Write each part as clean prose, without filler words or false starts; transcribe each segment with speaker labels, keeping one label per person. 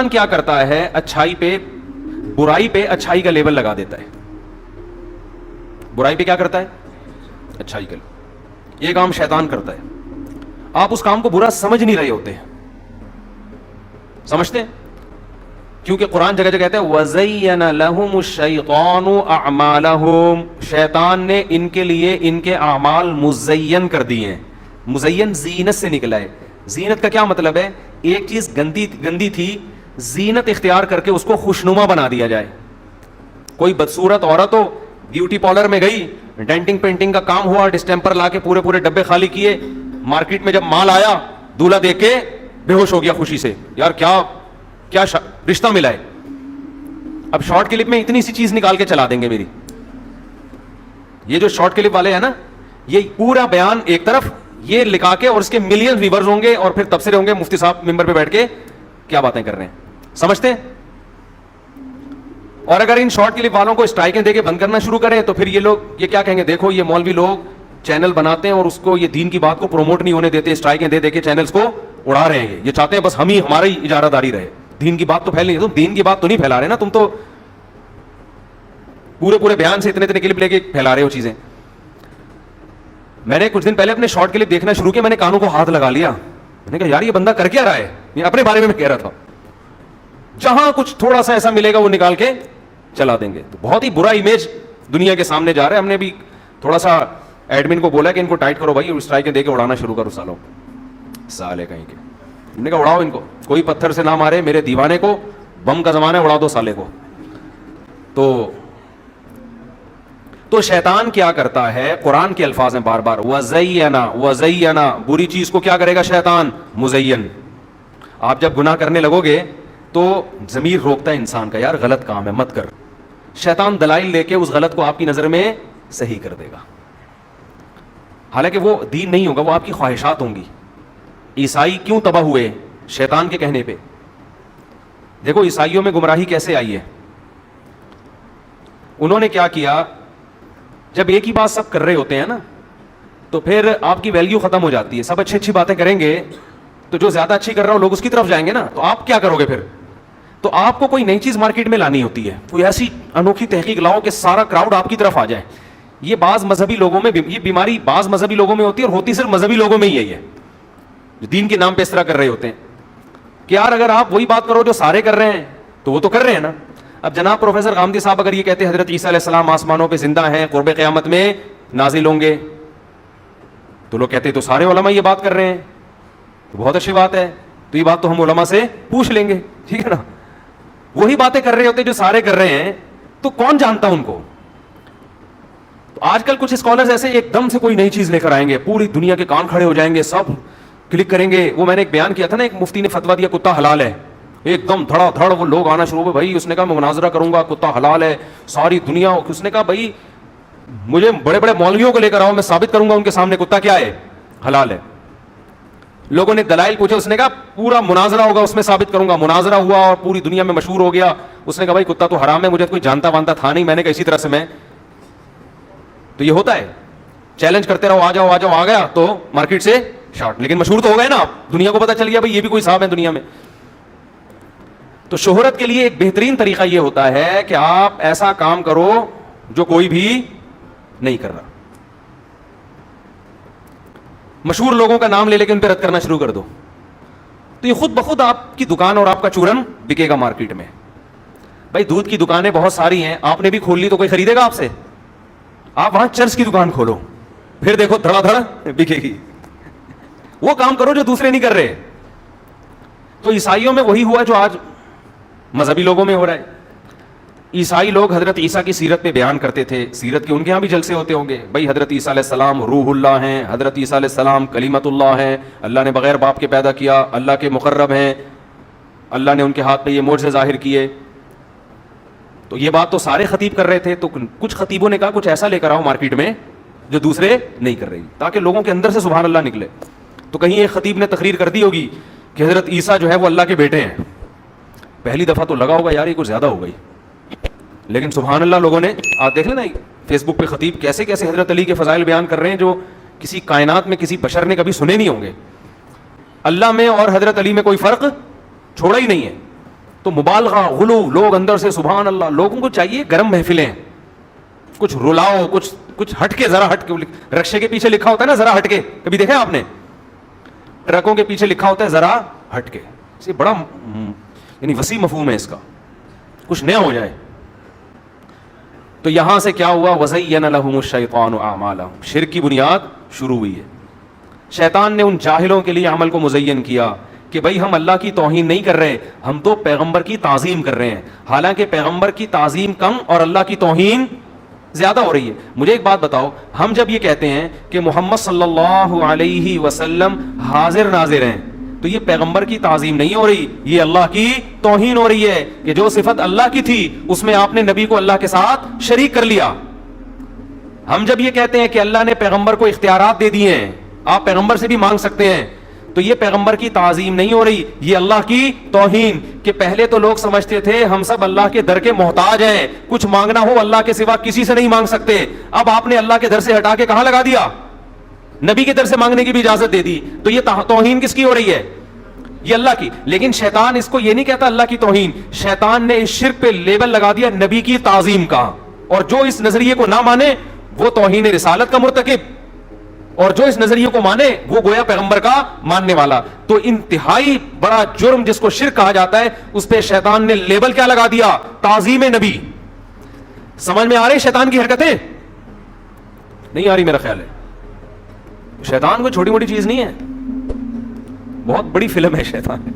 Speaker 1: کیا کرتا ہے اچھائی پہ برائی پہ اچھائی کا لیبل لگا دیتا ہے. برائی پہ کیا کرتا ہے؟ اچھائی کا. یہ کام شیطان کرتا ہے. آپ اس کام کو برا سمجھ نہیں رہے ہوتے ہیں, سمجھتے ہیں؟ کیونکہ قرآن جگہ جگہ کہتا ہے وَزَيَّنَ لَهُمُ الشَّيْطَانُ أَعْمَالَهُمْ, شیطان نے ان کے لیے ان کے اعمال مزین کر دیے ہیں. مزین زینت سے نکلا ہے. زینت کا کیا مطلب ہے؟ ایک چیز گندی تھی, زینت اختیار کر کے اس کو خوشنما بنا دیا جائے. کوئی بدصورت عورت ہو, بیوٹی پارلر میں گئی, ڈینٹنگ پینٹنگ کا کام ہوا, ڈسٹمپر لا کے پورے ڈبے خالی کیے, مارکیٹ میں جب مال آیا دولہا دیکھ کے بے ہوش ہو گیا خوشی سے, یار کیا رشتہ ملا ہے. اب شارٹ کلپ میں اتنی سی چیز نکال کے چلا دیں گے میری. یہ جو شارٹ کلپ والے ہیں نا, یہ پورا بیان ایک طرف یہ لکھا کے, اور اس کے ملین ویورز ہوں گے, اور پھر تبصرے ہوں گے مفتی صاحب ممبر پہ بیٹھ کے کیا باتیں کر رہے ہیں, سمجھتے ہیں؟ اور اگر ان شارٹ کلپ والوں کو اسٹرائکیں دے کے بند کرنا شروع کریں تو پھر یہ لوگ یہ کیا کہیں گے, دیکھو یہ مولوی لوگ چینل بناتے ہیں اور اس کو یہ دین کی بات کو پروموٹ نہیں ہونے دیتے, اسٹرائکیں دے کے چینلز کو اڑا رہے ہیں. یہ چاہتے ہیں بس ہمارا ہی اجارہ داری رہے, دین کی بات تو پھیل نہیں. تم دین کی بات تو نہیں پھیلا رہے نا, تم تو پورے بیان سے اتنے کلپ لے کے پھیلا رہے ہو چیزیں. میں نے کچھ دن پہلے اپنے شارٹ کلپ دیکھنا شروع کیا, میں نے کانوں کو ہاتھ لگا لیا, میں نے کہا یار یہ بندہ کر کیا رہا ہے, یہ اپنے بارے میں کہہ رہا تھا. جہاں کچھ تھوڑا سا ایسا ملے گا وہ نکال کے چلا دیں گے. تو بہت ہی برا امیج دنیا کے سامنے جا رہا ہے. ہم نے بھی تھوڑا سا ایڈمن کو بولا کہ ان کو ٹائٹ کرو بھائی, اسٹرائکیں دے کے اڑانا شروع کرو سالوں سالے کہیں کے. ہم نے کہا اڑاؤ ان کو, کوئی پتھر سے نہ مارے میرے دیوانے کو, بم کا زمانہ ہے, اڑا دو سالے کو. تو شیطان کیا کرتا ہے, قرآن کے الفاظ ہیں بار بار وَزَيَّنَ, بری چیز کو کیا کرے گا شیطان, مزین. آپ جب گناہ کرنے لگو گے تو ضمیر روکتا ہے انسان کا, یار غلط کام ہے مت کر. شیطان دلائل لے کے اس غلط کو آپ کی نظر میں صحیح کر دے گا, حالانکہ وہ دین نہیں ہوگا, وہ آپ کی خواہشات ہوں گی. عیسائی کیوں تباہ ہوئے؟ شیطان کے کہنے پہ. دیکھو عیسائیوں میں گمراہی کیسے آئی ہے. انہوں نے کیا کیا, جب ایک ہی بات سب کر رہے ہوتے ہیں نا تو پھر آپ کی ویلیو ختم ہو جاتی ہے. سب اچھی باتیں کریں گے تو جو زیادہ اچھی کر رہا ہو لوگ اس کی طرف جائیں گے نا, تو آپ کیا کرو گے پھر؟ تو آپ کو کوئی نئی چیز مارکیٹ میں لانی ہوتی ہے, کوئی ایسی انوکھی تحقیق لاؤ کہ سارا کراؤڈ آپ کی طرف آ جائے. یہ بعض مذہبی لوگوں میں, یہ بیماری بعض مذہبی لوگوں میں ہوتی ہے, اور ہوتی صرف مذہبی لوگوں میں ہی ہے, یہ جو دین کے نام پہ اس طرح کر رہے ہوتے ہیں کہ یار اگر آپ وہی بات کرو جو سارے کر رہے ہیں تو وہ تو کر رہے ہیں نا. اب جناب پروفیسر غامدی صاحب اگر یہ کہتے ہیں حضرت عیسیٰ علیہ السلام آسمانوں پہ زندہ ہیں, قرب قیامت میں نازل ہوں گے, تو لوگ کہتے ہیں تو سارے علماء یہ بات کر رہے ہیں, تو بہت اچھی بات ہے, تو یہ بات تو ہم علماء سے پوچھ لیں گے, ٹھیک ہے نا. وہی باتیں کر رہے ہوتے جو سارے کر رہے ہیں, تو کون جانتا ان کو. تو آج کل کچھ اسکالرز ایسے ایک دم سے کوئی نئی چیز لے کر آئیں گے, پوری دنیا کے کان کھڑے ہو جائیں گے, سب کلک کریں گے. وہ میں نے ایک بیان کیا تھا نا, ایک مفتی نے فتویٰ دیا کتا حلال ہے, ایک دم دھڑا دھڑ وہ لوگ آنا شروع ہوئے, بھائی اس نے کہا میں مناظرہ کروں گا, کتا حلال ہے, ساری دنیا. اس نے کہا بھائی مجھے بڑے مولویوں کو لے کر آؤ, میں ثابت کروں گا ان کے سامنے کتا کیا ہے, حلال ہے. لوگوں نے دلائل پوچھے, اس نے کہا پورا مناظرہ ہوگا اس میں ثابت کروں گا. مناظرہ ہوا اور پوری دنیا میں مشہور ہو گیا. اس نے کہا بھائی کتا تو حرام ہے, مجھے کوئی جانتا وانتا تھا نہیں, میں نے کہا اسی طرح سے میں. تو یہ ہوتا ہے, چیلنج کرتے رہو, آ جاؤ آ گیا تو مارکیٹ سے شارٹ, لیکن مشہور تو ہو گئے نا آپ, دنیا کو پتا چل گیا بھائی یہ بھی کوئی صاحب ہے دنیا میں. تو شہرت کے لیے ایک بہترین طریقہ یہ ہوتا ہے کہ آپ ایسا کام کرو جو کوئی بھی نہیں کر رہا. مشہور لوگوں کا نام لے کے ان پہ رد کرنا شروع کر دو, تو یہ خود بخود آپ کی دکان اور آپ کا چورن بکے گا مارکیٹ میں. بھائی دودھ کی دکانیں بہت ساری ہیں, آپ نے بھی کھول لی تو کوئی خریدے گا آپ سے. آپ وہاں چرچ کی دکان کھولو, پھر دیکھو دھڑا دھڑ بکے گی. وہ کام کرو جو دوسرے نہیں کر رہے. تو عیسائیوں میں وہی ہوا جو آج مذہبی لوگوں میں ہو رہا ہے. عیسائی لوگ حضرت عیسیٰ کی سیرت پہ بیان کرتے تھے, سیرت کے ان کے ہاں بھی جلسے ہوتے ہوں گے. بھائی حضرت عیسیٰ علیہ السلام روح اللہ ہیں, حضرت عیسیٰ علیہ السلام کلیمت اللہ ہیں, اللہ نے بغیر باپ کے پیدا کیا, اللہ کے مقرب ہیں, اللہ نے ان کے ہاتھ پہ یہ معجزے ظاہر کیے. تو یہ بات تو سارے خطیب کر رہے تھے, تو کچھ خطیبوں نے کہا کچھ ایسا لے کر آؤ مارکیٹ میں جو دوسرے نہیں کر رہی, تاکہ لوگوں کے اندر سے سبحان اللہ نکلے. تو کہیں ایک خطیب نے تقریر کر دی ہوگی کہ حضرت عیسیٰ جو ہے وہ اللہ کے بیٹے ہیں. پہلی دفعہ تو لگا ہوگا یار یہ کچھ زیادہ ہو گئی, لیکن سبحان اللہ لوگوں نے, آپ دیکھ لیں نا فیس بک پہ خطیب کیسے کیسے حضرت علی کے فضائل بیان کر رہے ہیں جو کسی کائنات میں کسی بشر نے کبھی سنے نہیں ہوں گے. اللہ میں اور حضرت علی میں کوئی فرق چھوڑا ہی نہیں ہے. تو مبالغہ غلو, لوگ اندر سے سبحان اللہ, لوگوں کو چاہیے گرم محفلیں, کچھ رلاؤ, کچھ ہٹ کے, ذرا ہٹ کے. رکشے کے پیچھے لکھا ہوتا ہے نا ذرا ہٹ کے, کبھی دیکھا آپ نے؟ ٹرکوں کے پیچھے لکھا ہوتا ہے ذرا ہٹ کے. یہ بڑا یعنی وسیع مفہوم ہے اس کا, کچھ نیا ہو جائے. تو یہاں سے کیا ہوا؟ وَزَيَّنَ لَهُمُ الشَّيْطَانُ أَعْمَالَهُمْ, شرک کی بنیاد شروع ہوئی ہے. شیطان نے ان جاہلوں کے لیے عمل کو مزین کیا کہ بھائی ہم اللہ کی توہین نہیں کر رہے, ہم تو پیغمبر کی تعظیم کر رہے ہیں. حالانکہ پیغمبر کی تعظیم کم اور اللہ کی توہین زیادہ ہو رہی ہے. مجھے ایک بات بتاؤ, ہم جب یہ کہتے ہیں کہ محمد صلی اللہ علیہ وسلم حاضر ناظر ہیں, تو یہ پیغمبر کی تعظیم نہیں ہو رہی, یہ اللہ کی توہین ہو رہی ہے کہ جو صفت اللہ کی تھی اس میں آپ نے نبی کو اللہ کے ساتھ شریک کر لیا. ہم جب یہ کہتے ہیں کہ اللہ نے پیغمبر کو اختیارات دے دیے ہیں, آپ پیغمبر سے بھی مانگ سکتے ہیں, تو یہ پیغمبر کی تعظیم نہیں ہو رہی, یہ اللہ کی توہین. کہ پہلے تو لوگ سمجھتے تھے ہم سب اللہ کے در کے محتاج ہیں, کچھ مانگنا ہو اللہ کے سوا کسی سے نہیں مانگ سکتے. اب آپ نے اللہ کے در سے ہٹا کے کہاں لگا دیا؟ نبی کے در سے مانگنے کی بھی اجازت دے دی. تو یہ توہین کس کی ہو رہی ہے؟ یہ اللہ کی. لیکن شیطان اس کو یہ نہیں کہتا اللہ کی توہین, شیطان نے اس شرک پہ لیبل لگا دیا نبی کی تعظیم کا, اور جو اس نظریے کو نہ مانے وہ توہین رسالت کا مرتکب, اور جو اس نظریے کو مانے وہ گویا پیغمبر کا ماننے والا. تو انتہائی بڑا جرم جس کو شرک کہا جاتا ہے, اس پہ شیطان نے لیبل کیا لگا دیا؟ تعظیم نبی. سمجھ میں آ رہی شیطان کی حرکتیں؟ نہیں آ رہی میرا خیال ہے. شیطان کوئی چھوٹی موٹی چیز نہیں ہے, بہت بڑی فلم ہے شیطان.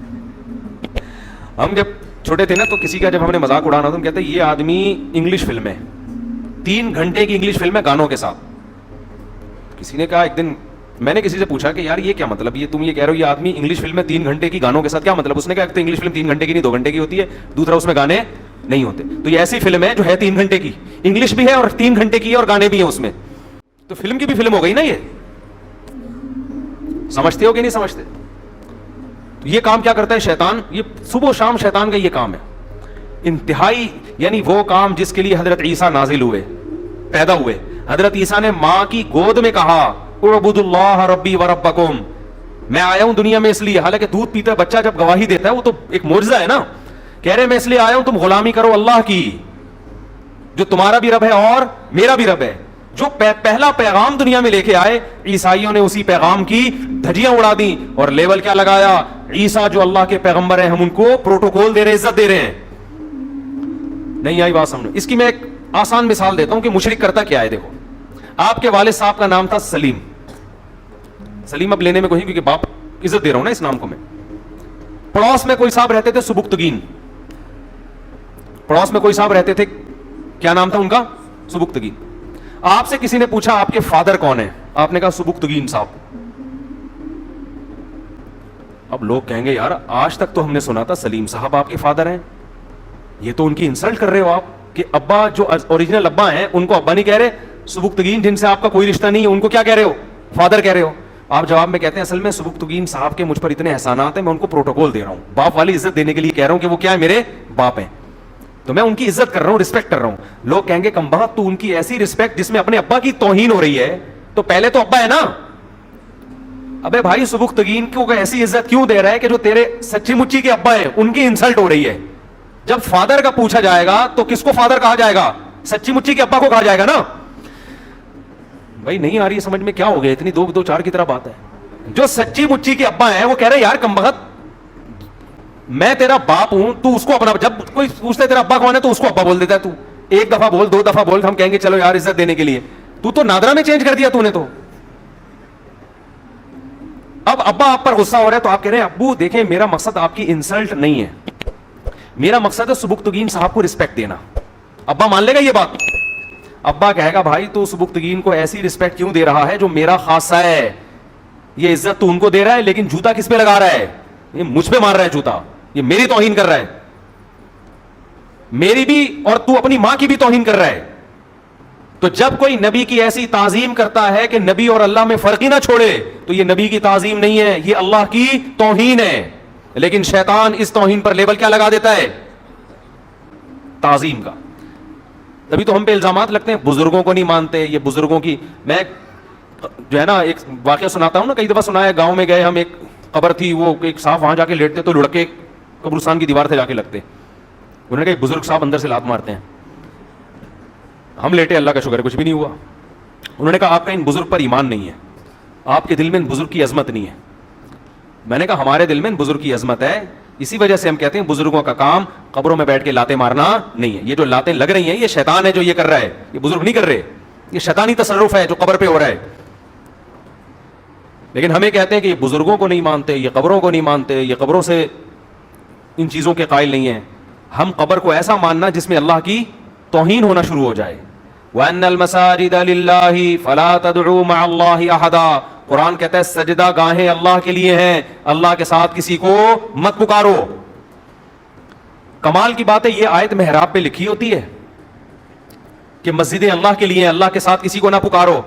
Speaker 1: ہم جب چھوٹے تھے نا تو کسی کا جب ہم نے مذاق اڑانا تو ہم کہتے ہیں یہ آدمی انگلش فلم ہے, 3 گھنٹے کی انگلش فلم ہے گانوں کے ساتھ. کسی نے کہا ایک دن, میں نے کسی سے پوچھا کہ یار یہ کیا مطلب, یہ تم یہ کہہ رہے ہو یہ آدمی انگلش فلم میں 3 گھنٹے کی گانوں کے ساتھ, کیا مطلب؟ اس نے کہا ایک تو انگلش فلم 3 گھنٹے کی نہیں 2 گھنٹے کی ہوتی ہے, دوسرا اس میں گانے نہیں ہوتے. تو یہ ایسی فلم ہے جو ہے 3 گھنٹے کی, انگلش بھی ہے اور 3 گھنٹے کی ہے اور گانے بھی ہیں اس میں, تو فلم کی بھی فلم ہو گئی نا. یہ سمجھتے ہو کہ نہیں سمجھتے؟ تو یہ کام کیا کرتا ہے شیطان, یہ صبح و شام شیطان کا یہ کام ہے انتہائی. یعنی وہ کام جس کے لیے حضرت عیسیٰ نازل ہوئے, پیدا ہوئے. حضرت عیسیٰ نے ماں کی گود میں کہا اعبدوا اللہ ربی و ربکم, میں آیا ہوں دنیا میں اس لیے. حالانکہ دودھ پیتا بچہ جب گواہی دیتا ہے وہ تو ایک معجزہ ہے نا, کہہ رہے میں اس لیے آیا ہوں تم غلامی کرو اللہ کی, جو تمہارا بھی رب ہے اور میرا بھی رب ہے. جو پہلا پیغام دنیا میں لے کے آئے, عیسائیوں نے اسی پیغام کی دھجیاں اڑا دی اور لیبل کیا لگایا, عیسیٰ جو اللہ کے پیغمبر ہیں ہم ان کو پروٹوکول دے رہے ہیں, عزت دے رہے ہیں. نہیں آئی بات سمجھ؟ اس کی میں ایک آسان مثال دیتا ہوں کہ مشرک کرتا کیا ہے. دیکھو, آپ کے والد صاحب کا نام تھا سلیم. سلیم اب لینے میں کوئی, کیونکہ باپ عزت دے رہا ہوں نا اس نام کو میں. پڑوس میں کوئی صاحب رہتے تھے سبکتگین, پڑوس میں کوئی صاحب رہتے تھے, کیا نام تھا ان کا؟ سبکتگین. آپ سے کسی نے پوچھا آپ کے فادر کون ہیں, آپ نے کہا سبکتگین صاحب. اب لوگ کہیں گے یار آج تک تو ہم نے سنا تھا سلیم صاحب آپ کے فادر ہیں, یہ تو ان کی انسلٹ کر رہے ہو آپ کہ ابا جو اوریجنل ابا ہیں ان کو ابا نہیں کہہ رہے, سبکتگین جن سے آپ کا کوئی رشتہ نہیں ہے ان کو کیا کہہ رہے ہو؟ فادر کہہ رہے ہو. آپ جواب میں کہتے ہیں اصل میں سبکتگین صاحب کے مجھ پر اتنے احسانات ہیں میں ان کو پروٹوکول دے رہا ہوں, باپ والی عزت دینے کے لیے کہہ رہا ہوں کہ وہ کیا ہے میرے باپ ہیں, تو میں ان کی عزت کر رہا ہوں, رسپیکٹ کر رہا ہوں. لوگ کہیں گے کم بخت تو ان کی ایسی رسپیکٹ جس میں اپنے ابا کی توہین ہو رہی ہے, تو پہلے تو ابا ہے نا. ابے بھائی سبکتگین کو ایسی عزت کیوں دے رہا ہے کہ جو تیرے سچی مچی کے ابا ہیں ان کی انسلٹ ہو رہی ہے. جب فادر کا پوچھا جائے گا تو کس کو فادر کہا جائے گا؟ سچی مچی کے ابا کو کہا جائے گا نا. بھائی نہیں آ رہی ہے سمجھ میں, کیا ہو گیا اتنی 2-2-4 کی طرح بات ہے. جو سچی مچی کے ابا ہیں وہ کہہ رہے یار کم بخت میں تیرا باپ ہوں, تو اس کو اپنا, جب کوئی پوچھتا ہے تیرا ابا کون ہے تو اس کو ابا بول دیتا ہے. تو ایک دفعہ بول, 2 دفعہ بول, ہم کہیں گے چلو یار عزت دینے کے لیے. تو نادرا میں چینج کر دیا تو نے. تو اب ابا آپ پر غصہ ہو رہا ہے تو آپ کہہ رہے ہیں ابو دیکھیں میرا مقصد آپ کی انسلٹ نہیں ہے, میرا مقصد ہے سبکتگین صاحب کو رسپیکٹ دینا. ابا مان لے گا یہ بات؟ ابا کہے گا بھائی تو سبکتگین کو ایسی رسپیکٹ کیوں دے رہا ہے جو میرا خاصہ ہے, یہ عزت تو ان کو دے رہا ہے لیکن جوتا کس پہ لگا رہا ہے؟ یہ مجھ پہ مار رہا ہے جوتا, یہ میری توہین کر رہا ہے, میری بھی اور تو اپنی ماں کی بھی توہین کر رہا ہے. تو جب کوئی نبی کی ایسی تعظیم کرتا ہے کہ نبی اور اللہ میں فرق ہی نہ چھوڑے, تو یہ نبی کی تعظیم نہیں ہے, یہ اللہ کی توہین ہے. لیکن شیطان اس توہین پر لیبل کیا لگا دیتا ہے؟ تعظیم کا. تبھی تو ہم پہ الزامات لگتے ہیں بزرگوں کو نہیں مانتے, یہ بزرگوں کی. میں جو ہے نا ایک واقعہ سناتا ہوں نا, کئی دفعہ سنا ہے. گاؤں میں گئے ہم, ایک قبر تھی, وہ ایک صاحب وہاں جا کے لیٹتے تو لڑکے قبرستان کی دیوار سے جا کے لگتے. انہوں نے کہا بزرگ صاحب اندر سے لات مارتے ہیں. ہم لیٹے, اللہ کا شکر ہے کچھ بھی نہیں ہوا. انہوں نے کہا آپ کا ان بزرگ پر ایمان نہیں ہے, آپ کے دل میں ان بزرگ کی عظمت نہیں ہے. میں نے کہا ہمارے دل میں ان بزرگ کی عظمت ہے, اسی وجہ سے ہم کہتے ہیں بزرگوں کا کام قبروں میں بیٹھ کے لاتیں مارنا نہیں ہے. یہ جو لاتیں لگ رہی ہیں یہ شیطان ہے جو یہ کر رہا ہے, یہ بزرگ نہیں کر رہے, یہ شیطانی تصرف ہے جو قبر پہ ہو رہا ہے. لیکن ہمیں کہتے ہیں کہ یہ بزرگوں کو نہیں مانتے, یہ قبروں کو نہیں مانتے, یہ قبروں سے ان چیزوں کے قائل نہیں ہیں. ہم قبر کو ایسا ماننا جس میں اللہ کی توہین ہونا شروع ہو جائے. وَأَنَّ الْمَسَاجِدَ لِلَّهِ فَلَا تَدْعُوا مَعَ اللَّهِ أَحَدًا. قرآن کہتا ہے سجدہ گاہیں اللہ کے لیے ہیں, اللہ کے ساتھ کسی کو مت پکارو. کمال کی بات ہے یہ آیت محراب پہ لکھی ہوتی ہے کہ مسجدیں اللہ کے لیے ہیں, اللہ کے ساتھ کسی کو نہ پکارو,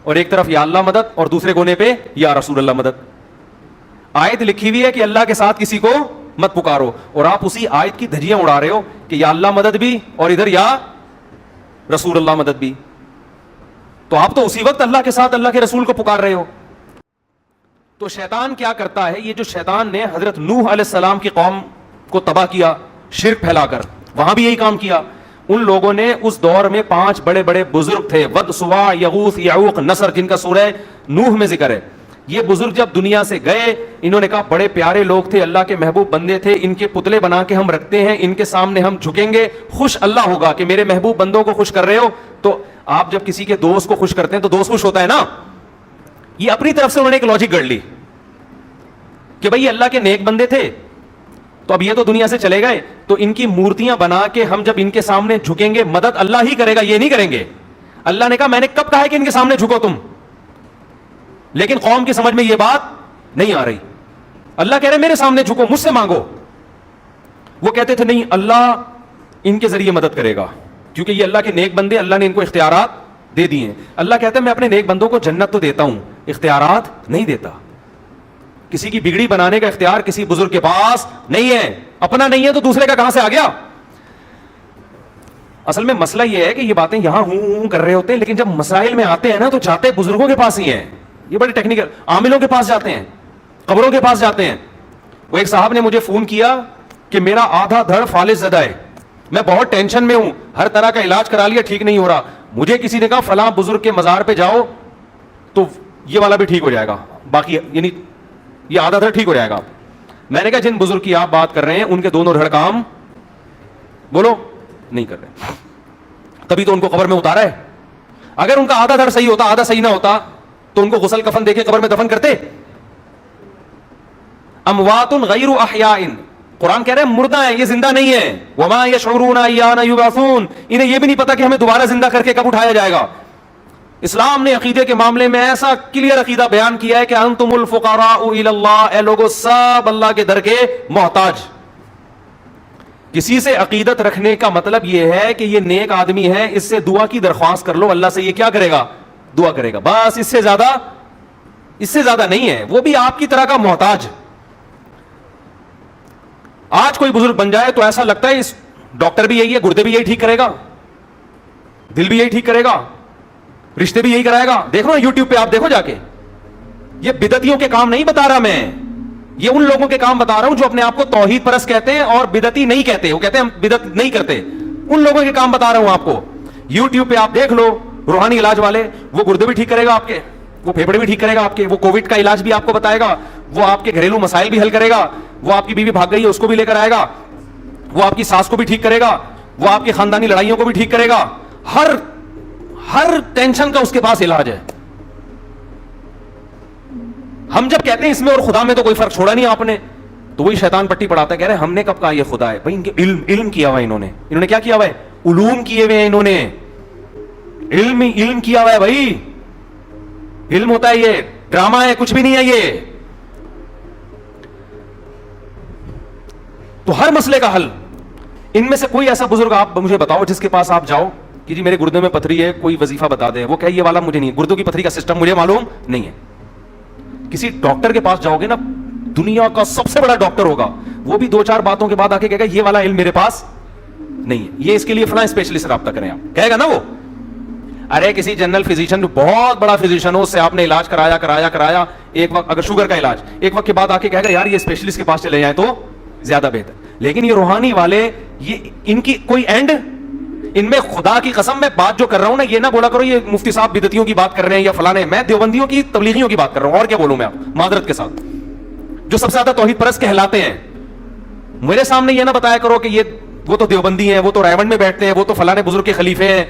Speaker 1: اور ایک طرف یا اللہ مدد اور دوسرے کونے پہ یا رسول اللہ مدد. آیت لکھی ہوئی ہے کہ اللہ کے ساتھ کسی کو مت پکارو, اور آپ اسی آیت کی دھجیاں اڑا رہے ہو کہ یا اللہ مدد بھی اور ادھر یا رسول اللہ مدد بھی. تو آپ تو اسی وقت اللہ کے ساتھ اللہ کے رسول کو پکار رہے ہو. تو شیطان کیا کرتا ہے, یہ جو شیطان نے حضرت نوح علیہ السلام کی قوم کو تباہ کیا شرک پھیلا کر, وہاں بھی یہی کام کیا. ان لوگوں نے اس دور میں 5 بڑے بڑے بزرگ تھے, ود, سوا, یغوث, یعوق, نصر, جن کا سورہ نوح میں ذکر ہے. یہ بزرگ جب دنیا سے گئے انہوں نے کہا بڑے پیارے لوگ تھے, اللہ کے محبوب بندے تھے, ان کے پتلے بنا کے ہم رکھتے ہیں, ان کے سامنے ہم جھکیں گے, خوش اللہ ہوگا کہ میرے محبوب بندوں کو خوش کر رہے ہو. تو آپ جب کسی کے دوست کو خوش کرتے ہیں تو دوست خوش ہوتا ہے نا. یہ اپنی طرف سے انہوں نے ایک لاجک گڑھ لی کہ بھئی اللہ کے نیک بندے تھے, تو اب یہ تو دنیا سے چلے گئے, تو ان کی مورتیاں بنا کے ہم جب ان کے سامنے جھکیں گے مدد اللہ ہی کرے گا, یہ نہیں کریں گے. اللہ نے کہا میں نے کب کہا ہے کہ ان کے سامنے جھکو تم, لیکن قوم کی سمجھ میں یہ بات نہیں آ رہی. اللہ کہہ رہے میرے سامنے جھکو, مجھ سے مانگو. وہ کہتے تھے نہیں اللہ ان کے ذریعے مدد کرے گا کیونکہ یہ اللہ کے نیک بندے, اللہ نے ان کو اختیارات دے دیے ہیں. اللہ کہتا ہے میں اپنے نیک بندوں کو جنت تو دیتا ہوں, اختیارات نہیں دیتا. کسی کی بگڑی بنانے کا اختیار کسی بزرگ کے پاس نہیں ہے, اپنا نہیں ہے تو دوسرے کا کہاں سے آ گیا. اصل میں مسئلہ یہ ہے کہ یہ باتیں یہاں ہوں کر رہے ہوتے ہیں, لیکن جب مسائل میں آتے ہیں نا تو جاتے بزرگوں کے پاس ہی ہیں. یہ بڑے ٹیکنیکل, عاملوں کے پاس جاتے ہیں, قبروں کے پاس جاتے ہیں. وہ ایک صاحب نے مجھے فون کیا کہ میرا آدھا دھڑ فالج زدہ ہے, میں بہت ٹینشن میں ہوں, ہر طرح کا علاج کرا لیا ٹھیک نہیں ہو رہا. مجھے کسی نے کہا فلاں بزرگ کے مزار پہ جاؤ تو یہ والا بھی ٹھیک ہو جائے گا, باقی یعنی یہ آدھا دھڑ ٹھیک ہو جائے گا. میں نے کہا جن بزرگ کی آپ بات کر رہے ہیں ان کے دونوں دھڑ کام بولو نہیں کر رہے, تبھی تو ان کو قبر میں اتارا ہے. اگر ان کا آدھا دھڑ صحیح ہوتا, آدھا صحیح نہ ہوتا تو ان کو غسل کفن دے کے قبر میں دفن کرتے. اموات غیر احیاء, قرآن کہہ رہے ہیں مردہ ہیں, یہ زندہ نہیں ہے. وما یشعرون ایان یبعثون, انہیں یہ بھی نہیں پتا کہ ہمیں دوبارہ زندہ کر کے کب اٹھایا جائے گا. اسلام نے عقیدے کے معاملے میں ایسا کلیئر عقیدہ بیان کیا ہے کہ انتم الفقراء الی اللہ, اے لوگوں سب اللہ کے در کے محتاج. کسی سے عقیدت رکھنے کا مطلب یہ ہے کہ یہ نیک آدمی ہے, اس سے دعا کی درخواست کر لو, اللہ سے یہ کیا کرے گا, دعا کرے گا, بس. اس سے زیادہ نہیں ہے. وہ بھی آپ کی طرح کا محتاج. آج کوئی بزرگ بن جائے تو ایسا لگتا ہے اس ڈاکٹر بھی یہی ہے, گردے بھی یہی ٹھیک کرے گا, دل بھی یہی ٹھیک کرے گا, رشتے بھی یہی کرائے گا. دیکھو نا یوٹیوب پہ آپ دیکھو جا کے, یہ بدعتیوں کے کام نہیں بتا رہا میں, یہ ان لوگوں کے کام بتا رہا ہوں جو اپنے آپ کو توحید پرست کہتے ہیں اور بدعتی نہیں کہتے. وہ کہتے ہیں ہم بدعت نہیں کرتے, ان لوگوں کے کام بتا رہا ہوں آپ کو. یوٹیوب پہ آپ دیکھ لو روحانی علاج والے, وہ گردے بھی ٹھیک کرے گا آپ کے, وہ پھیپھڑے بھی ٹھیک کرے گا آپ کے, وہ کووڈ کا علاج بھی آپ کو بتائے گا, وہ آپ کے گھریلو مسائل بھی حل کرے گا, وہ آپ کی بیوی بھاگ گئی ہے اس کو بھی لے کر آئے گا, وہ آپ کی ساس کو بھی ٹھیک کرے گا, وہ آپ کی خاندانی لڑائیوں کو بھی ٹھیک کرے گا. ہر ٹینشن کا اس کے پاس علاج ہے. ہم جب کہتے ہیں اس میں اور خدا میں تو کوئی فرق چھوڑا نہیں آپ نے, تو وہی شیطان پٹی پڑھاتا ہے, کہہ رہے ہم نے کب کہا یہ خدا ہے. بھائی ان کے علم کیا ہوا ہے, انہوں نے کیا کیا ہوا ہے, علوم کیے ہوئے ہیں, انہوں نے علم کیا ہوا ہے. بھائی علم ہوتا ہے, یہ ڈرامہ ہے, کچھ بھی نہیں ہے یہ. تو ہر مسئلے کا حل, ان میں سے کوئی ایسا بزرگ آپ مجھے بتاؤ جس کے پاس آپ جاؤ کہ جی میرے گردے میں پتھری ہے, کوئی وظیفہ بتا دیں. وہ کہ یہ والا مجھے نہیں, گردوں کی پتھری کا سسٹم مجھے معلوم نہیں ہے. کسی ڈاکٹر کے پاس جاؤ گے نا, دنیا کا سب سے بڑا ڈاکٹر ہوگا, وہ بھی 2-4 باتوں کے بعد آ کے کہے گا یہ والا علم میرے پاس نہیں ہے, یہ اس کے لیے فلاں اسپیشلسٹ رابطہ کریں. آپ کہے گا نا وہ, ارے کسی جنرل فزیشین جو بہت بڑا فزیشین ہو, اس سے آپ نے علاج کرایا ایک وقت, اگر شوگر کا علاج, ایک وقت کے بعد آ کے کہے گا یار یہ اسپیشلسٹ کے پاس چلے جائیں تو زیادہ بہتر. لیکن یہ روحانی والے, یہ ان کی کوئی اینڈ, ان میں خدا کی قسم میں بات جو کر رہا ہوں نا, یہ نہ بولا کرو یہ مفتی صاحب بدعتیوں کی بات کر رہے ہیں یا فلانے, میں دیوبندیوں کی تبلیغیوں کی بات کر رہا ہوں, اور کیا بولوں میں آپ معذرت کے ساتھ, جو سب سے زیادہ توحید پرست کہلاتے ہیں. میرے سامنے یہ نہ بتایا کرو کہ یہ وہ تو دیوبندی ہیں, وہ تو رائیونڈ میں بیٹھتے ہیں, وہ تو فلانے بزرگ کے خلیفے ہیں.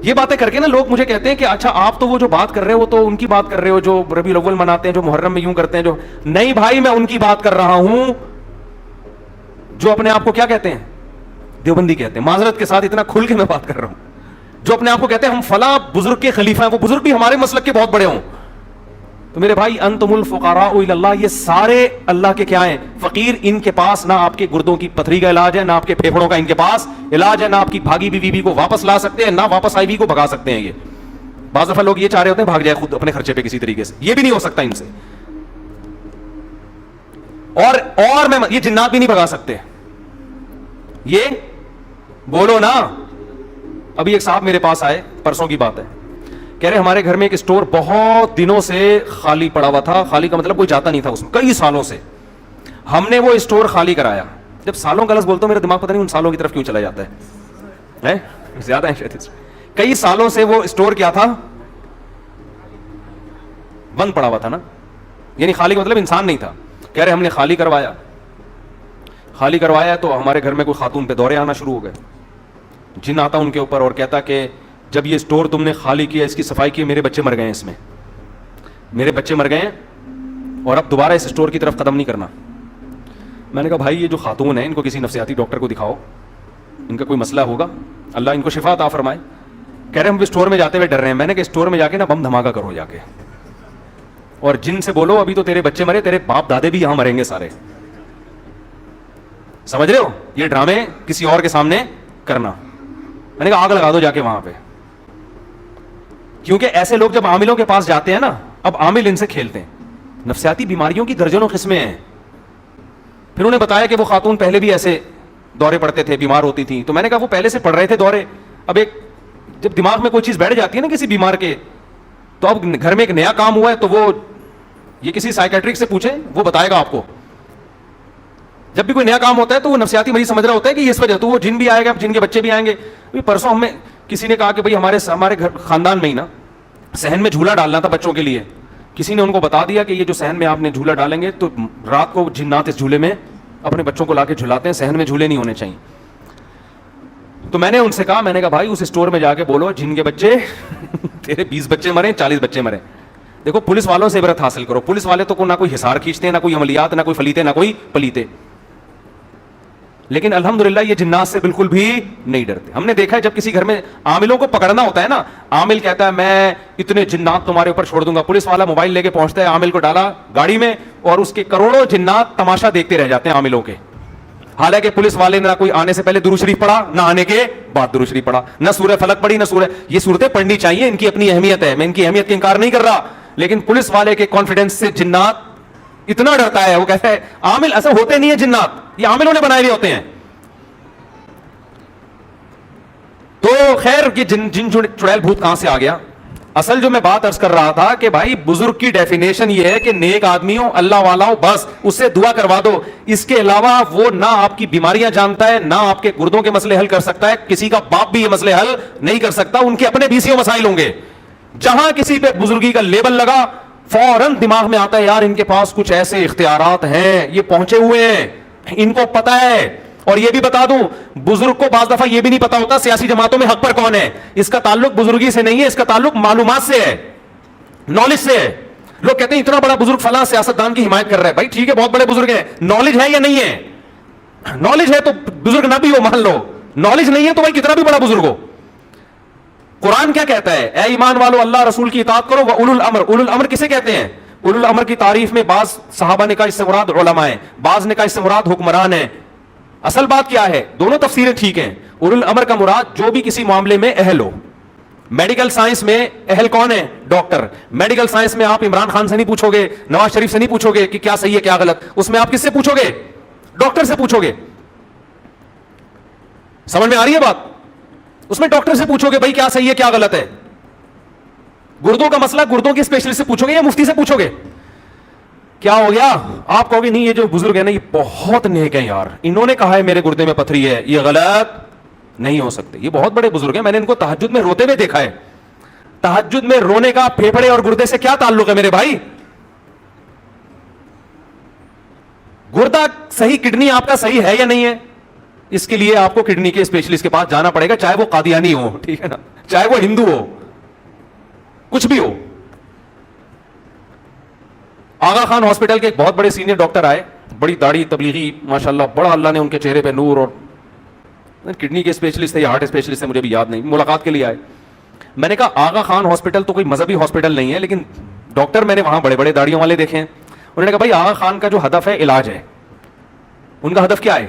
Speaker 1: یہ باتیں کر کے نا لوگ مجھے کہتے ہیں کہ اچھا آپ تو وہ جو بات کر رہے ہو وہ تو ان کی بات کر رہے ہو جو ربیع الاول مناتے ہیں, جو محرم میں یوں کرتے ہیں, جو نہیں بھائی میں ان کی بات کر رہا ہوں جو اپنے آپ کو کیا کہتے ہیں, دیوبندی کہتے ہیں. معذرت کے ساتھ اتنا کھل کے میں بات کر رہا ہوں, جو اپنے آپ کو کہتے ہیں ہم فلاں بزرگ کے خلیفہ ہیں, وہ بزرگ بھی ہمارے مسلک کے بہت بڑے ہوں. تو میرے بھائی انتم الفقراء الی اللہ, یہ سارے اللہ کے کیا ہیں, فقیر. ان کے پاس نہ آپ کے گردوں کی پتھری کا علاج ہے, نہ آپ کے پھیپھڑوں کا ان کے پاس علاج ہے, نہ آپ کی بھاگی بیوی کو واپس لا سکتے ہیں, نہ واپس آئی بیوی کو بھگا سکتے ہیں. یہ بعض دفعہ لوگ یہ چاہ رہے ہوتے ہیں بھاگ جائے خود اپنے خرچے پہ کسی طریقے سے, یہ بھی نہیں ہو سکتا ان سے. اور میں یہ جنات بھی نہیں بھگا سکتے, یہ بولو نا. ابھی ایک صاحب میرے پاس آئے, پرسوں کی بات ہے, کہہ رہے ہمارے گھر میں ایک اسٹور بہت دنوں سے خالی پڑا ہوا تھا. خالی کا مطلب کوئی جاتا نہیں تھا اس میں, کئی سالوں سے. ہم نے وہ اسٹور خالی کرایا. جب سالوں کا لفظ بولتا ہوں میرا دماغ پتہ نہیں ان سالوں کی طرف کیوں چلا جاتا ہے, زیادہ ہے شاید. کئی سالوں سے وہ اسٹور کیا تھا, بند پڑا ہوا تھا نا, یعنی خالی کا مطلب انسان نہیں تھا. کہہ رہے ہم نے خالی کروایا تو ہمارے گھر میں کوئی خاتون پہ دورے آنا شروع ہو گئے. جن آتا ان کے اوپر اور کہتا کہ جب یہ اسٹور تم نے خالی کیا, اس کی صفائی کی, میرے بچے مر گئے ہیں, اس میں میرے بچے مر گئے ہیں اور اب دوبارہ اس اسٹور کی طرف قدم نہیں کرنا. میں نے کہا بھائی یہ جو خاتون ہیں ان کو کسی نفسیاتی ڈاکٹر کو دکھاؤ, ان کا کوئی مسئلہ ہوگا, اللہ ان کو شفا عطا فرمائے. کہہ رہے ہم اسٹور میں جاتے ہوئے ڈر رہے ہیں. میں نے کہا اسٹور میں جا کے نا بم دھماکہ کرو جا کے, اور جن سے بولو ابھی تو تیرے بچے مرے, تیرے باپ دادے بھی یہاں مریں گے سارے. سمجھ رہے ہو, یہ ڈرامے کسی اور کے سامنے کرنا. میں نے کہا آگ لگا دو جا کے وہاں پہ, کیونکہ ایسے لوگ جب عاملوں کے پاس جاتے ہیں نا, اب عامل ان سے کھیلتے ہیں. نفسیاتی بیماریوں کی درجنوں قسمیں ہیں. پھر انہوں نے بتایا کہ وہ خاتون پہلے بھی ایسے دورے پڑتے تھے, بیمار ہوتی تھیں. تو میں نے کہا وہ پہلے سے پڑ رہے تھے دورے. اب ایک جب دماغ میں کوئی چیز بیٹھ جاتی ہے نا کسی بیمار کے, تو اب گھر میں ایک نیا کام ہوا ہے تو وہ یہ کسی سائیکیٹرک سے پوچھیں, وہ بتائے گا آپ کو. جب بھی کوئی نیا کام ہوتا ہے تو وہ نفسیاتی مریض سمجھ رہا ہوتا ہے کہ اس وجہ تو وہ جن بھی آئے گا, جن کے بچے بھی آئیں گے. پرسوں ہمیں کسی نے کہا کہ بھائی ہمارے گھر خاندان میں ہی نا صحن میں جھولا ڈالنا تھا بچوں کے لیے. کسی نے ان کو بتا دیا کہ یہ جو صحن میں آپ نے جھولا ڈالیں گے تو رات کو جنات اس جھولے میں اپنے بچوں کو لا کے جھلاتے ہیں, صحن میں جھولے نہیں ہونے چاہیے. تو میں نے ان سے کہا, میں نے کہا بھائی اس اسٹور میں جا کے بولو جن کے بچے تیرے 20 بچے مرے, 40 بچے مرے. دیکھو پولیس والوں سے عبرت حاصل کرو. پولیس والے تو نہ کوئی حصار کھینچتے ہیں, نہ کوئی عملیات, نہ کوئی فلیتے, نہ کوئی پلیتے. لیکن الحمدللہ یہ جنات سے بالکل بھی نہیں ڈرتے. ہم نے دیکھا ہے جب کسی گھر میں عاملوں کو پکڑنا ہوتا ہے نا, عامل کہتا ہے میں اتنے جنات تمہارے اوپر چھوڑ دوں گا. پولیس والا موبائل لے کے پہنچتا ہے, عامل کو ڈالا گاڑی میں, اور اس کے کروڑوں جنات تماشا دیکھتے رہ جاتے ہیں عاملوں کے. حالانکہ پولیس والے نے نہ کوئی آنے سے پہلے درود شریف پڑھا, نہ آنے کے بعد درود شریف پڑھا, نہ سورہ فلق پڑھی, نہ سورہ. یہ صورتیں پڑھنی چاہیے, ان کی اپنی اہمیت ہے, میں ان کی اہمیت کا انکار نہیں کر رہا. لیکن پولیس والے کے کانفیڈنس سے جنات اتنا ڈرتا ہے, وہ کہتا ہے عامل ایسا ہوتے نہیں ہے جنات, یہ عاملوں نے بنائے ہوئے ہوتے ہیں. تو خیر یہ جن چڑیل بھوت کہاں سے آ گیا. اصل جو میں بات عرض کر رہا تھا کہ بھائی بزرگ کی ڈیفینیشن یہ ہے کہ نیک آدمی ہو, اللہ والا ہو, بس اس سے دعا کروا دو. اس کے علاوہ وہ نہ آپ کی بیماریاں جانتا ہے, نہ آپ کے گردوں کے مسئلے حل کر سکتا ہے, کسی کا باپ بھی یہ مسئلے حل نہیں کر سکتا. ان کے اپنے بیسیوں مسائل ہوں گے. جہاں کسی پہ بزرگی کا لیبل لگا فوراً دماغ میں آتا ہے یار ان کے پاس کچھ ایسے اختیارات ہیں, یہ پہنچے ہوئے ہیں, ان کو پتا ہے. اور یہ بھی بتا دوں, بزرگ کو بعض دفعہ یہ بھی نہیں پتا ہوتا سیاسی جماعتوں میں حق پر کون ہے. اس کا تعلق بزرگی سے نہیں ہے, اس کا تعلق معلومات سے ہے, نالج سے ہے. لوگ کہتے ہیں اتنا بڑا بزرگ فلاں سیاستدان کی حمایت کر رہا ہے. بھائی ٹھیک ہے بہت بڑے بزرگ ہیں, نالج ہے یا نہیں ہے؟ نالج ہے تو بزرگ نہ بھی ہو مان لو, نالج نہیں ہے تو بھائی کتنا بھی بڑا بزرگ ہو. قرآن کیا کہتا ہے, اے ایمان والو اللہ رسول کی اطاعت کرو. اولو الامر, اولو الامر کسے کہتے ہیں؟ اولو الامر کی تعریف میں بعض صحابہ نے کہا اس سے مراد علماء ہیں, بعض نے کہا اس سے مراد حکمران ہیں. اصل بات کیا ہے, دونوں تفسیریں ٹھیک ہیں. اولو الامر کا مراد جو بھی کسی معاملے میں اہل ہو. میڈیکل سائنس میں اہل کون ہے؟ ڈاکٹر. میڈیکل سائنس میں آپ عمران خان سے نہیں پوچھو گے, نواز شریف سے نہیں پوچھو گے کہ کیا صحیح ہے کیا غلط. اس میں آپ کس سے پوچھو گے؟ ڈاکٹر سے پوچھو گے. سمجھ میں آ رہی ہے بات؟ اس میں ڈاکٹر سے پوچھو گے بھائی کیا صحیح ہے کیا غلط ہے. گردوں کا مسئلہ گردوں کے اسپیشلسٹ سے پوچھو گے یا مفتی سے پوچھو گے؟ کیا ہو گیا؟ آپ کہو گے نہیں یہ جو بزرگ ہے نا یہ بہت نیک ہے یار, انہوں نے کہا ہے میرے گردے میں پتھری ہے, یہ غلط نہیں ہو سکتے. یہ بہت بڑے بزرگ ہیں, میں نے ان کو تہجد میں روتے ہوئے دیکھا ہے. تہجد میں رونے کا پھیپھڑے اور گردے سے کیا تعلق ہے میرے بھائی؟ گردہ صحیح, کڈنی آپ کا صحیح ہے یا نہیں ہے, اس کے لیے آپ کو کڈنی کے اسپیشلسٹ کے پاس جانا پڑے گا, چاہے وہ قادیانی ہو, ٹھیک ہے نا, چاہے وہ ہندو ہو, کچھ بھی ہو. آغا خان ہاسپٹل کے ایک بہت بڑے سینئر ڈاکٹر آئے, بڑی داڑھی تبلیغی ماشاءاللہ, بڑا اللہ نے ان کے چہرے پہ نور, اور کڈنی کے اسپیشلسٹ تھے یا ہارٹ اسپیشلسٹ تھے مجھے بھی یاد نہیں, ملاقات کے لیے آئے. میں نے کہا آغا خان ہاسپٹل تو کوئی مذہبی ہاسپٹل نہیں ہے, لیکن ڈاکٹر میں نے وہاں بڑے بڑے داڑھیوں والے دیکھے ہیں. انہوں نے کہا بھائی آغا خان کا جو ہدف ہے علاج ہے, ان کا ہدف کیا ہے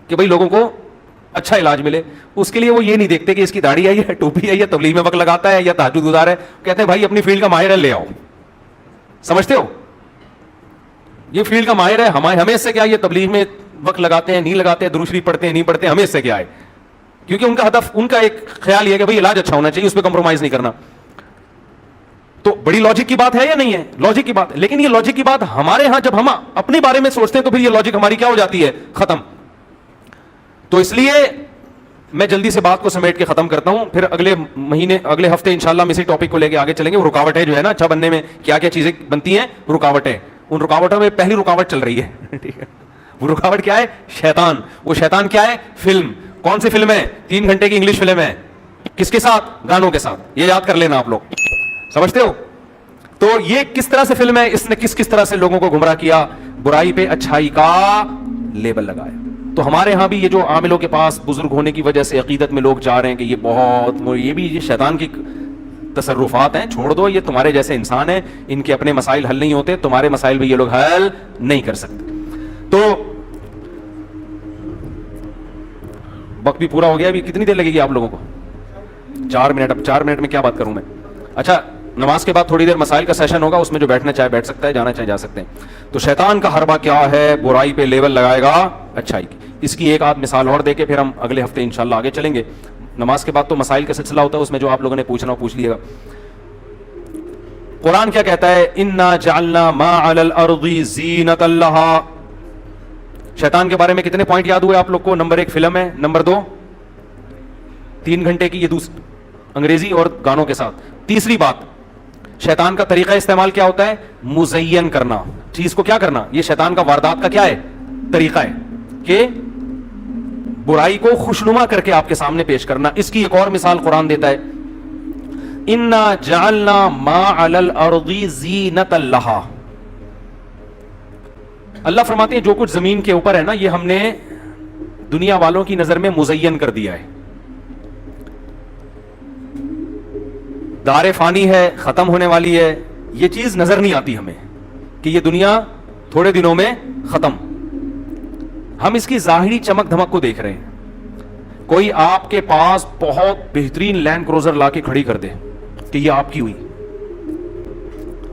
Speaker 1: کہ بھائی لوگوں کو اچھا علاج ملے. اس کے لیے وہ یہ نہیں دیکھتے کہ اس کی داڑھی ہے یا ٹوپی ہے یا تبلیغ میں وقت لگاتا ہے یا تہجد گزار ہے. کہتے ہیں بھائی اپنی فیلڈ کا ماہر ہے, لے آؤ. سمجھتے ہو, یہ فیلڈ کا ماہر ہے, ہمیں اس سے کیا, یہ تبلیغ میں وقت لگاتے ہیں نہیں لگاتے, درود شریف پڑھتے ہیں نہیں پڑھتے, ہمیں اس سے کیا ہے. کیونکہ ان کا ہدف, ان کا ایک خیال یہ ہے کہ بھائی علاج اچھا ہونا چاہیے, اس پہ کمپرومائز نہیں کرنا. تو بڑی لاجک کی بات ہے یا نہیں ہے؟ لاجک کی بات. لیکن یہ لاجک کی بات ہمارے ہاں جب ہم اپنے بارے میں سوچتے ہیں تو پھر یہ لاجک ہماری کیا ہو جاتی ہے, ختم. تو اس لیے میں جلدی سے بات کو سمیٹ کے ختم کرتا ہوں, پھر اگلے مہینے اگلے ہفتے انشاءاللہ ہم اسی ٹاپک کو لے کے آگے چلیں گے. وہ رکاوٹیں جو ہے نا اچھا بننے میں, کیا کیا چیزیں بنتی ہیں, رکاوٹیں. ان رکاوٹوں میں پہلی رکاوٹ چل رہی ہے, ٹھیک ہے, وہ رکاوٹ کیا ہے؟ شیطان. وہ شیطان کیا ہے؟ فلم. کون سی فلم ہے؟ 3 گھنٹے کی انگلش فلم ہے. کس کے ساتھ؟ گانوں کے ساتھ. یہ یاد کر لینا آپ لوگ, سمجھتے ہو؟ تو یہ کس طرح سے فلم ہے, اس نے کس طرح سے لوگوں کو گمراہ کیا, برائی پہ اچھائی کا لیبل لگایا. تو ہمارے ہاں بھی یہ جو عاملوں کے پاس بزرگ ہونے کی وجہ سے عقیدت میں لوگ جا رہے ہیں کہ یہ بہت, یہ بھی یہ شیطان کی تصرفات ہیں, چھوڑ دو, یہ تمہارے جیسے انسان ہیں, ان کے اپنے مسائل حل نہیں ہوتے, تمہارے مسائل بھی یہ لوگ حل نہیں کر سکتے. تو وقت بھی پورا ہو گیا, ابھی کتنی دیر لگے گی آپ لوگوں کو؟ 4 منٹ. اب 4 منٹ میں کیا بات کروں میں؟ اچھا, نماز کے بعد تھوڑی دیر مسائل کا سیشن ہوگا, اس میں جو بیٹھنا چاہے بیٹھ سکتا ہے, جانا چاہے جا سکتے ہیں. تو شیطان کا حربہ کیا ہے؟ برائی پہ لیبل لگائے گا اچھائی کی. اس کی ایک آدھ مثال اور دے کے پھر ہم اگلے ہفتے انشاءاللہ آگے چلیں گے. نماز کے بعد تو مسائل کا سلسلہ ہوتا ہے, اس میں جو آپ لوگوں نے پوچھنا ہو پوچھ لیے گا. قرآن کیا کہتا ہے؟ انا جعلنا ما علی الارض زینۃ لہا. شیطان کے بارے میں کتنے پوائنٹ یاد ہوئے آپ لوگ کو؟ نمبر 1 فلم ہے, نمبر 2 3 گھنٹے کی یہ انگریزی اور گانوں کے ساتھ. تیسری بات, شیطان کا طریقہ استعمال کیا ہوتا ہے؟ مزین کرنا, چیز کو کیا کرنا. یہ شیطان کا واردات کا کیا ہے؟ طریقہ ہے کہ برائی کو خوشنما کر کے آپ کے سامنے پیش کرنا. اس کی ایک اور مثال قرآن دیتا ہے, انا جعلنا ما علی الارض زینۃ لہا. اللہ فرماتے ہیں جو کچھ زمین کے اوپر ہے نا, یہ ہم نے دنیا والوں کی نظر میں مزین کر دیا ہے. دار فانی ہے, ختم ہونے والی ہے, یہ چیز نظر نہیں آتی ہمیں کہ یہ دنیا تھوڑے دنوں میں ختم. ہم اس کی ظاہری چمک دھمک کو دیکھ رہے ہیں. کوئی آپ کے پاس بہت بہترین لینڈ کروزر لا کے کھڑی کر دے کہ یہ آپ کی ہوئی,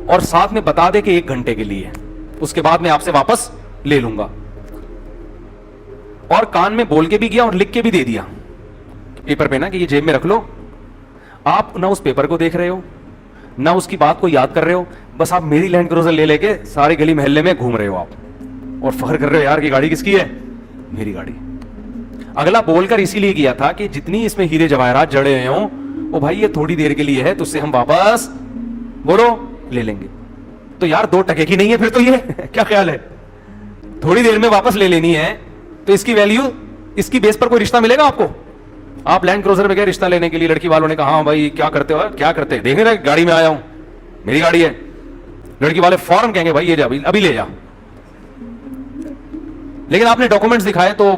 Speaker 1: اور ساتھ میں بتا دے کہ 1 گھنٹے کے لیے, اس کے بعد میں آپ سے واپس لے لوں گا, اور کان میں بول کے بھی گیا اور لکھ کے بھی دے دیا پیپر پہ نا کہ یہ جیب میں رکھ لو. آپ نہ اس پیپر کو دیکھ رہے ہو, نہ اس کی بات کو یاد کر رہے ہو, بس آپ میری لینڈ کروزر لے کے سارے گلی محلے میں گھوم رہے ہو آپ, اور فخر کر رہے ہو یار کی گاڑی کس کی ہے؟ میری گاڑی. اگلا بول کر اسی لیے کیا تھا کہ جتنی اس میں ہیرے جواہرات جڑے ہوئے ہوں, وہ بھائی یہ تھوڑی دیر کے لیے ہے, تو اس سے ہم واپس بولو لے لیں گے. تو یار 2 ٹکے کی نہیں ہے پھر تو, یہ کیا خیال ہے؟ تھوڑی دیر میں واپس لے لینی ہے تو اس کی ویلیو, اس کی بیس پر کوئی رشتہ ملے گا آپ کو؟ آپ لینڈ کروزر میں گئے رشتہ لینے کے لیے, لڑکی والوں نے کہا ہاں بھائی کیا کرتے ہو, کیا کرتے, دیکھیں نا گاڑی میں آیا ہوں, میری گاڑی ہے. لڑکی والے فوراً کہیں گے بھائی یہ جا ابھی لے جا. لیکن آپ نے ڈاکومنٹس دکھائے تو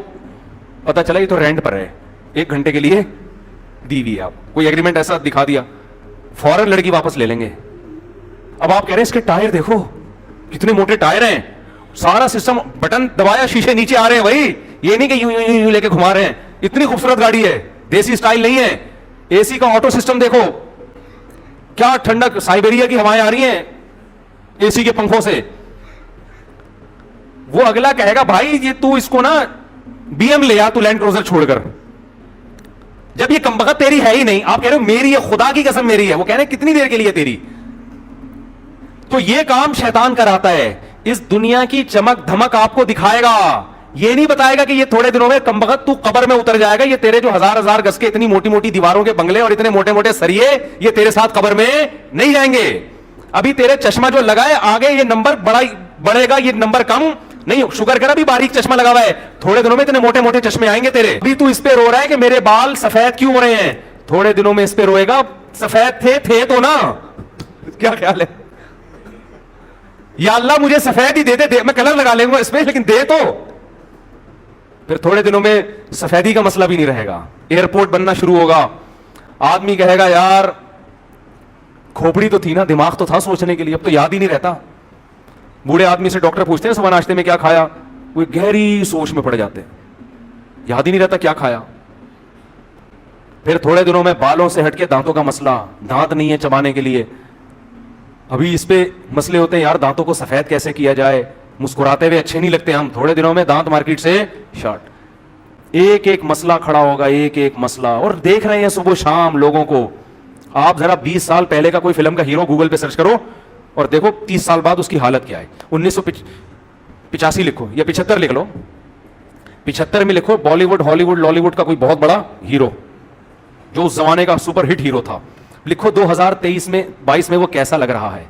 Speaker 1: پتا چلا یہ تو رینٹ پر ہے, 1 گھنٹے کے لیے دی ہوئی ہے, آپ کوئی ایگریمنٹ ایسا دکھا دیا, فوراً لڑکی واپس لے لیں گے. اب آپ کہہ رہے ہیں اس کے ٹائر دیکھو کتنے موٹے ٹائر ہیں, سارا سسٹم بٹن دبایا شیشے نیچے آ رہے ہیں بھائی, یہ نہیں کہ یوں لے کے گھما رہے ہیں. اتنی خوبصورت گاڑی ہے, دیسی سٹائل نہیں ہے. اے سی کا آٹو سسٹم دیکھو, کیا ٹھنڈک, سائبیریا کی ہوائیں آ رہی ہیں اے سی کے پنکھوں سے. وہ اگلا کہے گا بھائی یہ تو اس کو نا بی ایم لے آ, تو لینڈ کروزر چھوڑ کر, جب یہ کمبخت تیری ہے ہی نہیں. آپ کہہ رہے ہو میری ہے, خدا کی قسم میری ہے. وہ کہہ رہے ہیں کتنی دیر کے لیے تیری؟ تو یہ کام شیطان کراتا ہے. اس دنیا کی چمک دھمک آپ کو دکھائے گا, یہ نہیں بتائے گا کہ یہ تھوڑے دنوں میں کمبخت تو قبر میں اتر جائے گا. یہ تیرے جو ہزار گز کے اتنی موٹی موٹی دیواروں کے بنگلے اور اتنے موٹے موٹے سریے, یہ تیرے ساتھ قبر میں نہیں جائیں گے. ابھی تیرے چشمہ جو لگا ہے آگے یہ نمبر بڑھے گا, یہ نمبر کم نہیں. شکر کر ابھی باریک چشمہ لگا ہوا ہے, تھوڑے دنوں میں اتنے موٹے موٹے چشمے آئیں گے تیرے. ابھی تو اس پہ رو رہا ہے کہ میرے بال سفید کیوں ہو رہے ہیں, تھوڑے دنوں میں اس پہ روئے گا سفید تھے تو نا. کیا خیال ہے؟ یا اللہ مجھے سفید ہی دے دے, میں کلر لگا لیں گا اس میں, لیکن دے تو. پھر تھوڑے دنوں میں سفیدی کا مسئلہ بھی نہیں رہے گا, ایئرپورٹ بننا شروع ہوگا. آدمی کہے گا یار کھوپڑی تو تھی نا, دماغ تو تھا سوچنے کے لیے, اب تو یاد ہی نہیں رہتا. بوڑھے آدمی سے ڈاکٹر پوچھتے ہیں صبح ناشتے میں کیا کھایا, وہ گہری سوچ میں پڑ جاتے ہیں, یاد ہی نہیں رہتا کیا کھایا. پھر تھوڑے دنوں میں بالوں سے ہٹ کے دانتوں کا مسئلہ, دانت نہیں ہے چبانے کے لیے. ابھی اس پہ مسئلے ہوتے ہیں یار دانتوں کو سفید کیسے کیا جائے, مسکراتے ہوئے اچھے نہیں لگتے ہم, تھوڑے دنوں میں دانت مارکیٹ سے شارٹ. ایک ایک مسئلہ کھڑا ہوگا, ایک ایک مسئلہ. اور دیکھ رہے ہیں صبح شام لوگوں کو. آپ ذرا 20 سال پہلے کا کوئی فلم کا ہیرو گوگل پہ سرچ کرو اور دیکھو 30 سال بعد اس کی حالت کیا ہے. 1985 لکھو یا 75 لکھ لو, 75 میں لکھو بالی ووڈ ہالی ووڈ لالی ووڈ کا کوئی بہت بڑا ہیرو جو اس زمانے کا سپر ہٹ ہیرو تھا. لکھو 2023 میں 22 میں وہ کیسا لگ رہا ہے.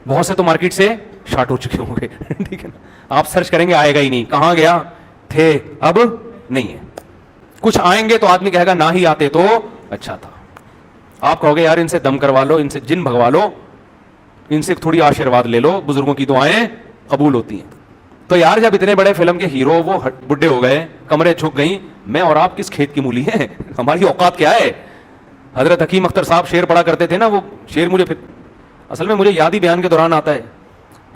Speaker 1: بہت سے تو مارکیٹ سے شارٹ ہو چکے ہوں گے. ٹھیک ہے نا, آپ سرچ کریں گے آئے گا ہی نہیں, کہاں گیا تھے اب نہیں ہے. کچھ آئیں گے تو آدمی کہے گا نہ ہی آتے تو اچھا تھا. آپ کہو گے یار ان سے دم کروا لو, ان سے جن بھگوا لو, ان سے تھوڑی آشیرواد لے لو, بزرگوں کی دعائیں قبول ہوتی ہیں. تو یار جب اتنے بڑے فلم کے ہیرو وہ بڈھے ہو گئے, کمرے چھک گئیں, میں اور آپ کس کھیت کی مولی ہیں, ہماری اوقات کیا ہے. حضرت حکیم اختر صاحب شعر پڑھا کرتے تھے نا, وہ شعر مجھے اصل میں مجھے یاد ہی بیان کے دوران آتا ہے.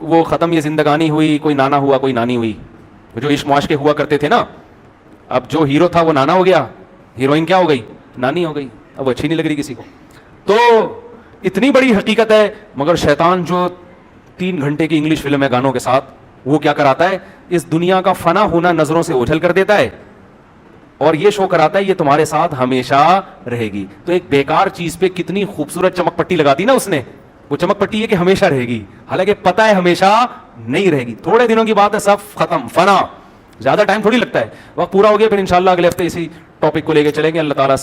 Speaker 1: وہ ختم یہ زندگانی ہوئی, کوئی نانا ہوا کوئی نانی ہوئی, جو عشق معاش کے ہوا کرتے تھے نا. اب جو ہیرو تھا وہ نانا ہو گیا, ہیروئن کیا ہو گئی, نانی ہو گئی. اب وہ اچھی نہیں لگ رہی کسی کو. تو اتنی بڑی حقیقت ہے. مگر شیطان جو 3 گھنٹے کی انگلش فلم ہے گانوں کے ساتھ, وہ کیا کراتا ہے, اس دنیا کا فنا ہونا نظروں سے اوجھل کر دیتا ہے اور یہ شو کراتا ہے یہ تمہارے ساتھ ہمیشہ رہے گی. تو ایک بیکار چیز پہ کتنی خوبصورت چمک پٹی لگا دی نا اس نے, وہ چمک پٹی ہے کہ ہمیشہ رہے گی, حالانکہ پتہ ہے ہمیشہ نہیں رہے گی. تھوڑے دنوں کی بات ہے, سب ختم, فنا. زیادہ ٹائم تھوڑی لگتا ہے, وقت پورا ہو گیا. پھر انشاءاللہ اگلے ہفتے اسی ٹاپک کو لے کے چلیں گے. اللہ تعالیٰ